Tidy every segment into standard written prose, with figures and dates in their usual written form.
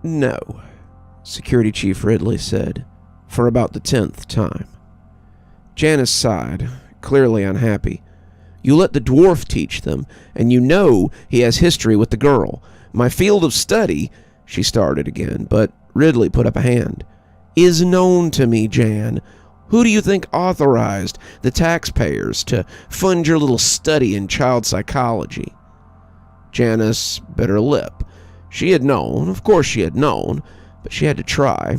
No, Security Chief Ridley said, for about the 10th time. Janice sighed, clearly unhappy. You let the dwarf teach them, and you know he has history with the girl. My field of study, she started again, but Ridley put up a hand. Is known to me, Jan. Who do you think authorized the taxpayers to fund your little study in child psychology? Janice bit her lip. She had known, of course she had known, but she had to try.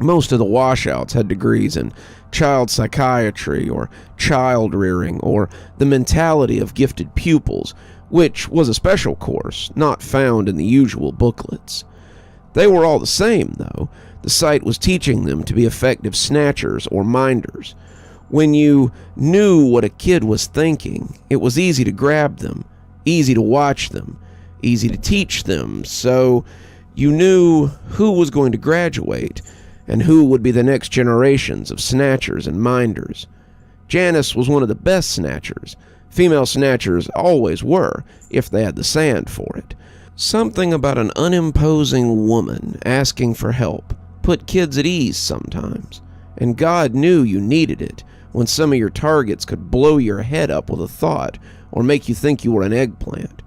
Most of the washouts had degrees in child psychiatry or child rearing or the mentality of gifted pupils, which was a special course, not found in the usual booklets. They were all the same, though. The site was teaching them to be effective snatchers or minders. When you knew what a kid was thinking, it was easy to grab them, easy to watch them, easy to teach them, so you knew who was going to graduate and who would be the next generations of snatchers and minders. Janice was one of the best snatchers. Female snatchers always were, if they had the sand for it. Something about an unimposing woman asking for help put kids at ease sometimes, and God knew you needed it when some of your targets could blow your head up with a thought or make you think you were an eggplant.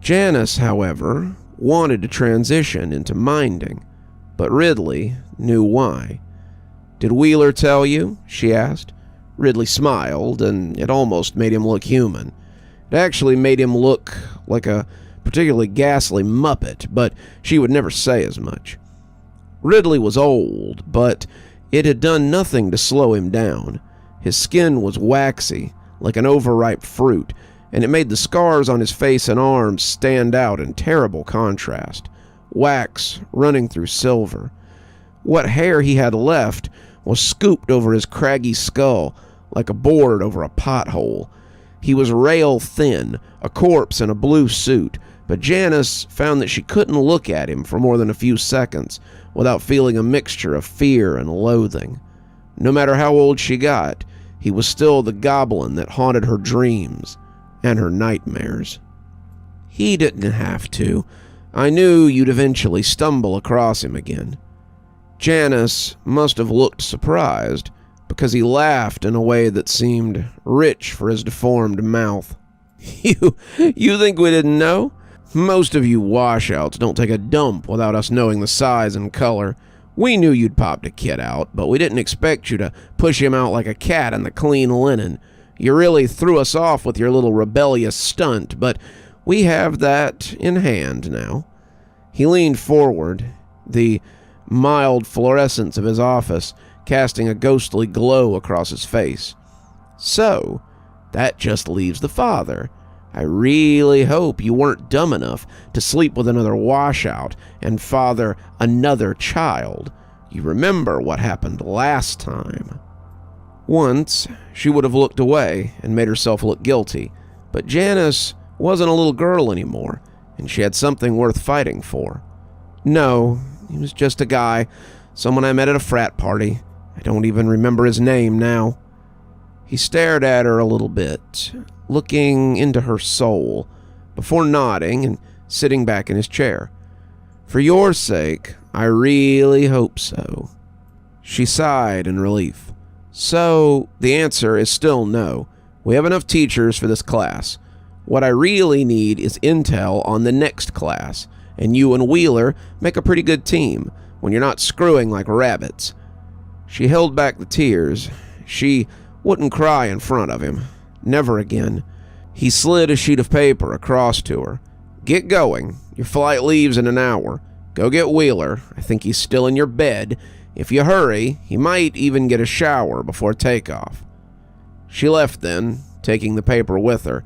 Janice, however, wanted to transition into minding, but Ridley knew why. Did Wheeler tell you? She asked. Ridley smiled, and it almost made him look human. It actually made him look like a particularly ghastly muppet, but she would never say as much. Ridley was old, but it had done nothing to slow him down. His skin was waxy, like an overripe fruit, and it made the scars on his face and arms stand out in terrible contrast, wax running through silver. What hair he had left was scooped over his craggy skull like a board over a pothole. He was rail thin, a corpse in a blue suit, but Janice found that she couldn't look at him for more than a few seconds without feeling a mixture of fear and loathing. No matter how old she got, he was still the goblin that haunted her dreams and her nightmares. He didn't have to. I knew you'd eventually stumble across him again. Janice must have looked surprised, because he laughed in a way that seemed rich for his deformed mouth. You think we didn't know? Most of you washouts don't take a dump without us knowing the size and color. We knew you'd popped a kid out, but we didn't expect you to push him out like a cat in the clean linen. You really threw us off with your little rebellious stunt, but we have that in hand now. He leaned forward, the mild fluorescence of his office casting a ghostly glow across his face. So, that just leaves the father. I really hope you weren't dumb enough to sleep with another washout and father another child. You remember what happened last time. Once, she would have looked away and made herself look guilty, but Janice wasn't a little girl anymore, and she had something worth fighting for. No, he was just a guy, someone I met at a frat party. I don't even remember his name now. He stared at her a little bit, looking into her soul, before nodding and sitting back in his chair. For your sake, I really hope so. She sighed in relief. So, the answer is still no. We have enough teachers for this class. What I really need is intel on the next class, and you and Wheeler make a pretty good team when you're not screwing like rabbits. She held back the tears. She wouldn't cry in front of him. Never again. He slid a sheet of paper across to her. Get going. Your flight leaves in an hour. Go get Wheeler. I think he's still in your bed. If you hurry, he might even get a shower before takeoff. She left then, taking the paper with her,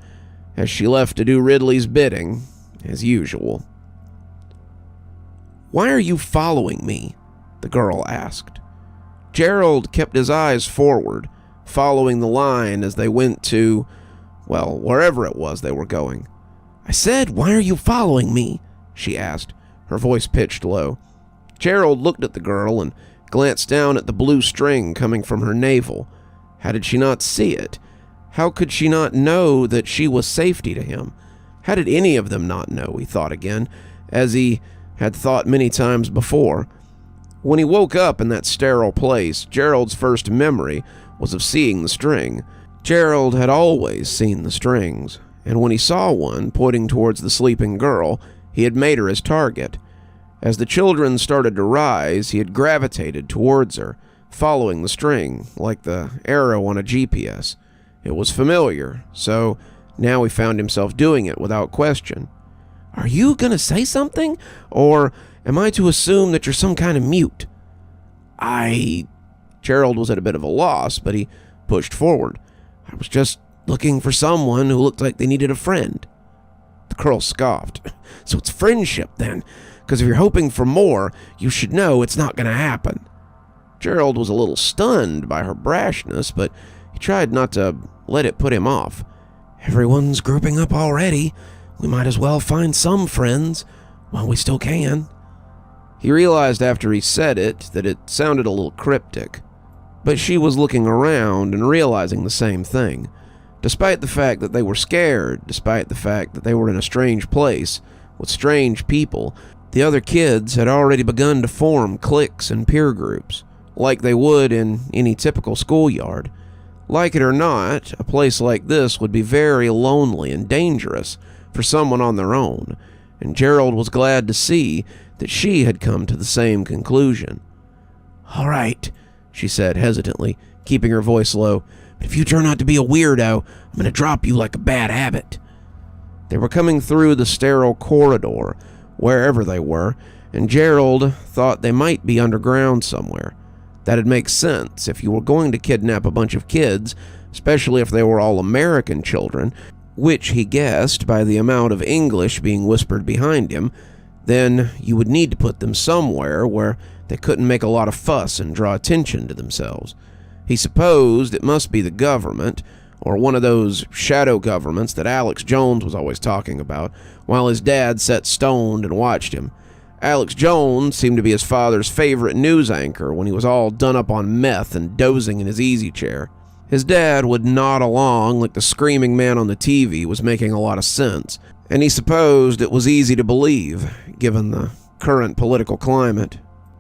as she left to do Ridley's bidding, as usual. Why are you following me? The girl asked. Gerald kept his eyes forward, following the line as they went to, well, wherever it was they were going. I said, why are you following me? She asked, her voice pitched low. Gerald looked at the girl and glanced down at the blue string coming from her navel. How did she not see it? How could she not know that she was safety to him? How did any of them not know, he thought again, as he had thought many times before. When he woke up in that sterile place, Gerald's first memory was of seeing the string. Gerald had always seen the strings, and when he saw one pointing towards the sleeping girl, he had made her his target. As the children started to rise, he had gravitated towards her, following the string, like the arrow on a GPS. It was familiar, so now he found himself doing it without question. "Are you gonna say something? Or am I to assume that you're some kind of mute?" Gerald was at a bit of a loss, but he pushed forward. "I was just looking for someone who looked like they needed a friend." The girl scoffed. "So it's friendship, then? Because if you're hoping for more, you should know it's not going to happen." Gerald was a little stunned by her brashness, but he tried not to let it put him off. "Everyone's grouping up already. We might as well find some friends while we still can." He realized after he said it that it sounded a little cryptic, but she was looking around and realizing the same thing. Despite the fact that they were scared, despite the fact that they were in a strange place with strange people, the other kids had already begun to form cliques and peer groups, like they would in any typical schoolyard. Like it or not, a place like this would be very lonely and dangerous for someone on their own, and Gerald was glad to see that she had come to the same conclusion. "All right," she said hesitantly, keeping her voice low, "but if you turn out to be a weirdo, I'm going to drop you like a bad habit." They were coming through the sterile corridor, wherever they were, and Gerald thought they might be underground somewhere. That'd make sense if you were going to kidnap a bunch of kids, especially if they were all American children, which he guessed by the amount of English being whispered behind him. Then you would need to put them somewhere where they couldn't make a lot of fuss and draw attention to themselves. He supposed it must be the government, or one of those shadow governments that Alex Jones was always talking about, while his dad sat stoned and watched him. Alex Jones seemed to be his father's favorite news anchor when he was all done up on meth and dozing in his easy chair. His dad would nod along like the screaming man on the TV was making a lot of sense, and he supposed it was easy to believe, given the current political climate.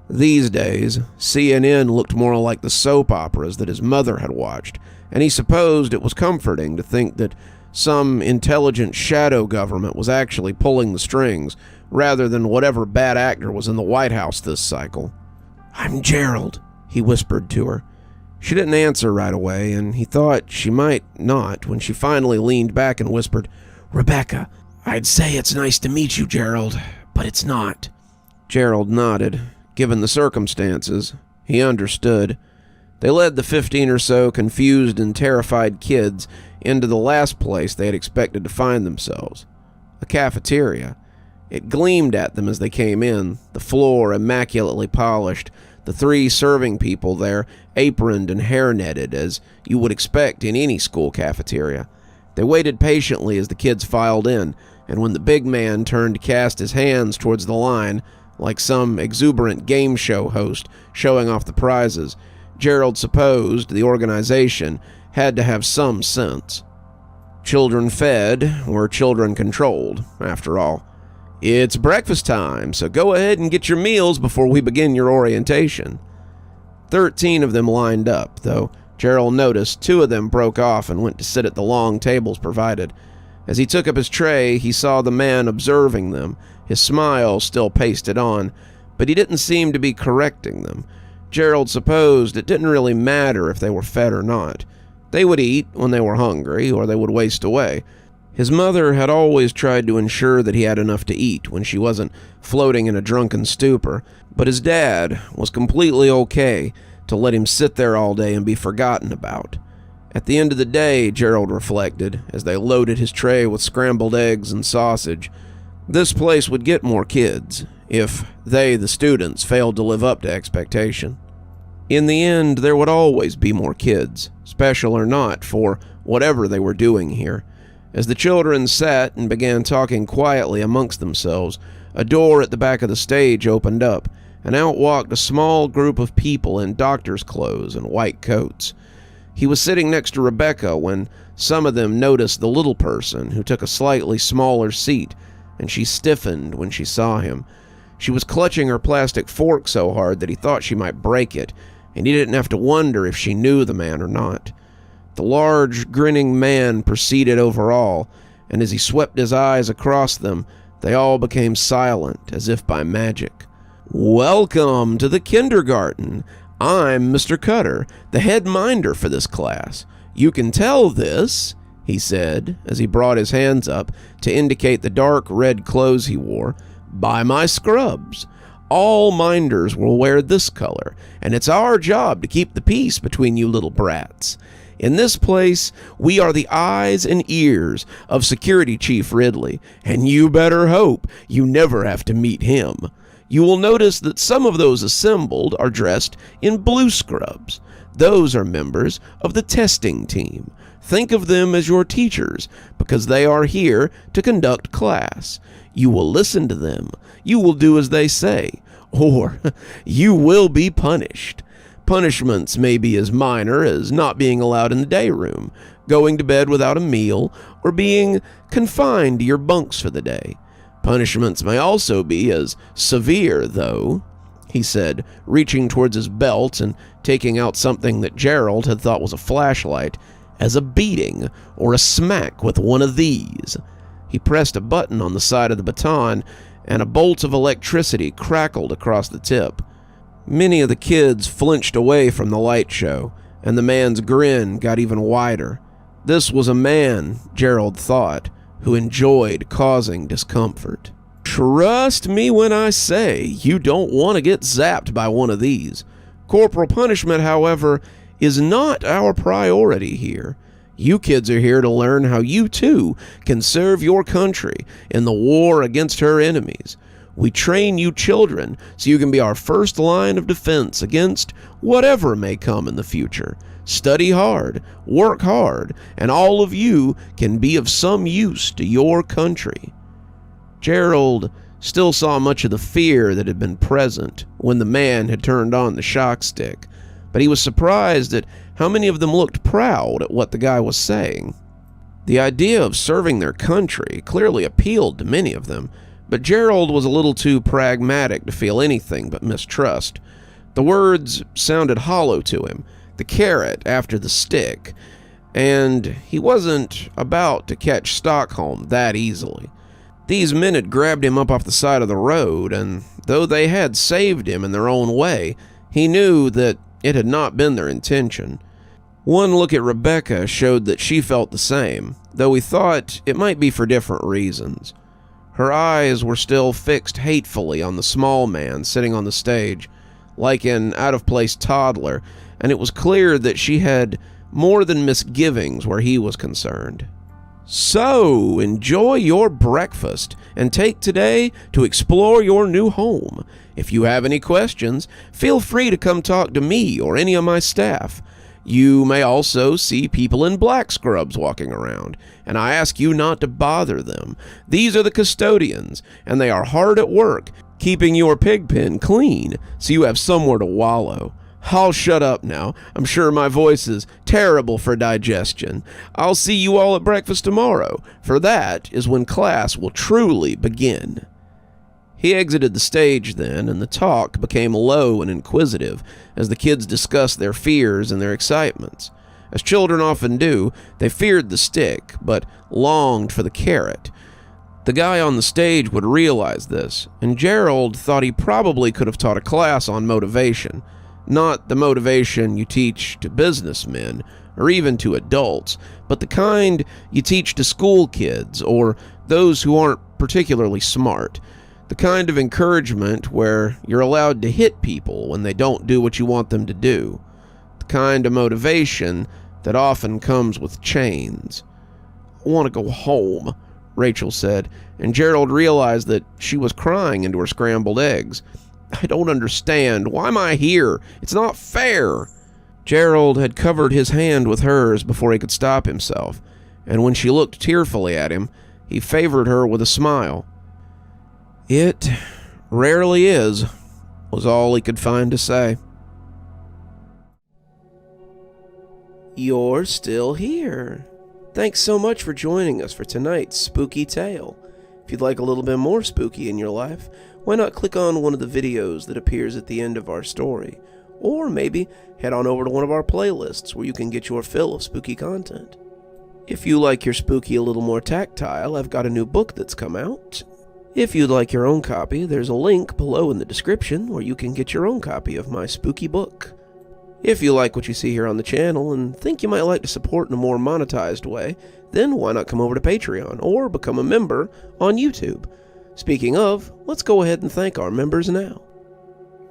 These days, CNN looked more like the soap operas that his mother had watched, and he supposed it was comforting to think that some intelligent shadow government was actually pulling the strings, rather than whatever bad actor was in the White House this cycle. "I'm Gerald," he whispered to her. She didn't answer right away, and he thought she might not when she finally leaned back and whispered, "Rebecca." "I'd say it's nice to meet you, Gerald, but it's not." Gerald nodded. Given the circumstances, he understood. They led the 15 or so confused and terrified kids into the last place they had expected to find themselves, a cafeteria. It gleamed at them as they came in, the floor immaculately polished, the 3 serving people there aproned and hairnetted as you would expect in any school cafeteria. They waited patiently as the kids filed in, and when the big man turned to cast his hands towards the line, like some exuberant game show host showing off the prizes, Gerald supposed the organization had to have some sense. Children fed were children controlled, after all. "It's breakfast time, so go ahead and get your meals before we begin your orientation." 13 of them lined up, though Gerald noticed 2 of them broke off and went to sit at the long tables provided. As he took up his tray, he saw the man observing them, his smile still pasted on, but he didn't seem to be correcting them. Gerald supposed it didn't really matter if they were fed or not. They would eat when they were hungry, or they would waste away. His mother had always tried to ensure that he had enough to eat when she wasn't floating in a drunken stupor, but his dad was completely okay to let him sit there all day and be forgotten about. At the end of the day, Gerald reflected, as they loaded his tray with scrambled eggs and sausage, this place would get more kids, if they, the students, failed to live up to expectation. In the end, there would always be more kids, special or not, for whatever they were doing here. As the children sat and began talking quietly amongst themselves, a door at the back of the stage opened up, and out walked a small group of people in doctor's clothes and white coats. He was sitting next to Rebecca when some of them noticed the little person, who took a slightly smaller seat, and she stiffened when she saw him. She was clutching her plastic fork so hard that he thought she might break it, and he didn't have to wonder if she knew the man or not. The large, grinning man proceeded over all, and as he swept his eyes across them, they all became silent, as if by magic. "Welcome to the kindergarten. I'm Mr. Cutter, the head minder for this class. You can tell this," he said, as he brought his hands up to indicate the dark red clothes he wore, "by my scrubs. All minders will wear this color, and it's our job to keep the peace between you little brats. In this place, we are the eyes and ears of Security Chief Ridley, and you better hope you never have to meet him. You will notice that some of those assembled are dressed in blue scrubs. Those are members of the testing team. Think of them as your teachers, because they are here to conduct class. You will listen to them. You will do as they say, or you will be punished. Punishments may be as minor as not being allowed in the day room, going to bed without a meal, or being confined to your bunks for the day. Punishments may also be as severe, though," he said, reaching towards his belt and taking out something that Gerald had thought was a flashlight, "as a beating or a smack with one of these." He pressed a button on the side of the baton, and a bolt of electricity crackled across the tip. Many of the kids flinched away from the light show, and the man's grin got even wider. This was a man, Gerald thought, who enjoyed causing discomfort. "Trust me when I say you don't want to get zapped by one of these. Corporal punishment, however, is not our priority here. You kids are here to learn how you, too, can serve your country in the war against her enemies. We train you children so you can be our first line of defense against whatever may come in the future. Study hard, work hard, and all of you can be of some use to your country." Gerald still saw much of the fear that had been present when the man had turned on the shock stick, but he was surprised at how many of them looked proud at what the guy was saying. The idea of serving their country clearly appealed to many of them, but Gerald was a little too pragmatic to feel anything but mistrust. The words sounded hollow to him, the carrot after the stick, and he wasn't about to catch Stockholm that easily. These men had grabbed him up off the side of the road, and though they had saved him in their own way, he knew that it had not been their intention. One look at Rebecca showed that she felt the same, though he thought it might be for different reasons. Her eyes were still fixed hatefully on the small man sitting on the stage, like an out-of-place toddler, and it was clear that she had more than misgivings where he was concerned. "So, enjoy your breakfast, and take today to explore your new home. If you have any questions, feel free to come talk to me or any of my staff. You may also see people in black scrubs walking around, and I ask you not to bother them. These are the custodians, and they are hard at work, keeping your pig pen clean so you have somewhere to wallow. I'll shut up now. I'm sure my voice is terrible for digestion. I'll see you all at breakfast tomorrow, for that is when class will truly begin." He exited the stage then, and the talk became low and inquisitive as the kids discussed their fears and their excitements. As children often do, they feared the stick, but longed for the carrot. The guy on the stage would realize this, and Gerald thought he probably could have taught a class on motivation. Not the motivation you teach to businessmen, or even to adults, but the kind you teach to school kids, or those who aren't particularly smart. The kind of encouragement where you're allowed to hit people when they don't do what you want them to do. The kind of motivation that often comes with chains. "I want to go home," Rachel said, and Gerald realized that she was crying into her scrambled eggs. "I don't understand. Why am I here? It's not fair." Gerald had covered his hand with hers before he could stop himself, and when she looked tearfully at him, he favored her with a smile. "It rarely is," was all he could find to say. You're still here. Thanks so much for joining us for tonight's spooky tale. If you'd like a little bit more spooky in your life, why not click on one of the videos that appears at the end of our story? Or maybe head on over to one of our playlists where you can get your fill of spooky content. If you like your spooky a little more tactile, I've got a new book that's come out. If you'd like your own copy, there's a link below in the description where you can get your own copy of my spooky book. If you like what you see here on the channel and think you might like to support in a more monetized way, then why not come over to Patreon or become a member on YouTube? Speaking of, let's go ahead and thank our members now.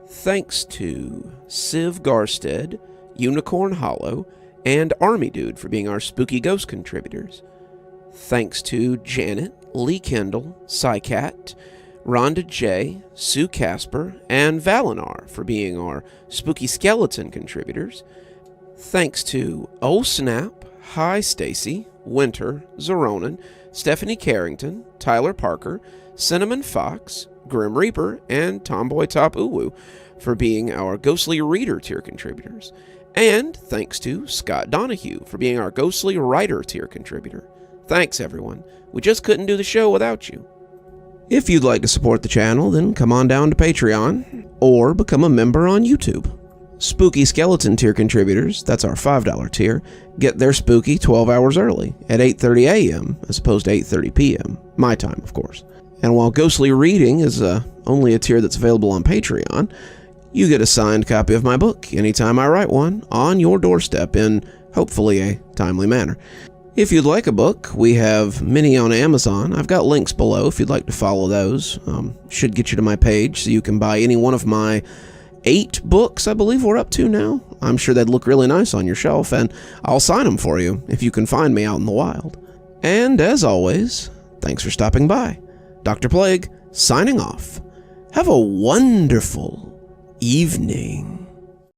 Thanks to Civ Garstad, Unicorn Hollow, and Army Dude for being our Spooky Ghost contributors. Thanks to Janet, Lee Kendall, Saikat, Ronda J, Sue Casper, and Valinar for being our Spooky Skeleton contributors. Thanks to Oh Snap, Hi Stacy, Winter, Xaronan, Stephanie Carrington, Tyler Parker, Cinnamon Fox, Grim Reaper, and TomBoiTopUwU for being our Ghostly Reader tier contributors. And thanks to Scott Donahue for being our Ghostly Writer tier contributor. Thanks, everyone. We just couldn't do the show without you. If you'd like to support the channel, then come on down to Patreon or become a member on YouTube. Spooky Skeleton tier contributors, that's our $5 tier, get their spooky 12 hours early at 8:30 a.m. as opposed to 8:30 p.m. my time, of course. And while Ghostly Reading is only a tier that's available on Patreon, you get a signed copy of my book anytime I write one on your doorstep in, hopefully, a timely manner. If you'd like a book, we have many on Amazon. I've got links below if you'd like to follow those. Should get you to my page so you can buy any one of my 8 books I believe we're up to now. I'm sure they'd look really nice on your shelf, and I'll sign them for you if you can find me out in the wild. And as always, thanks for stopping by. Dr. Plague, signing off. Have a wonderful evening.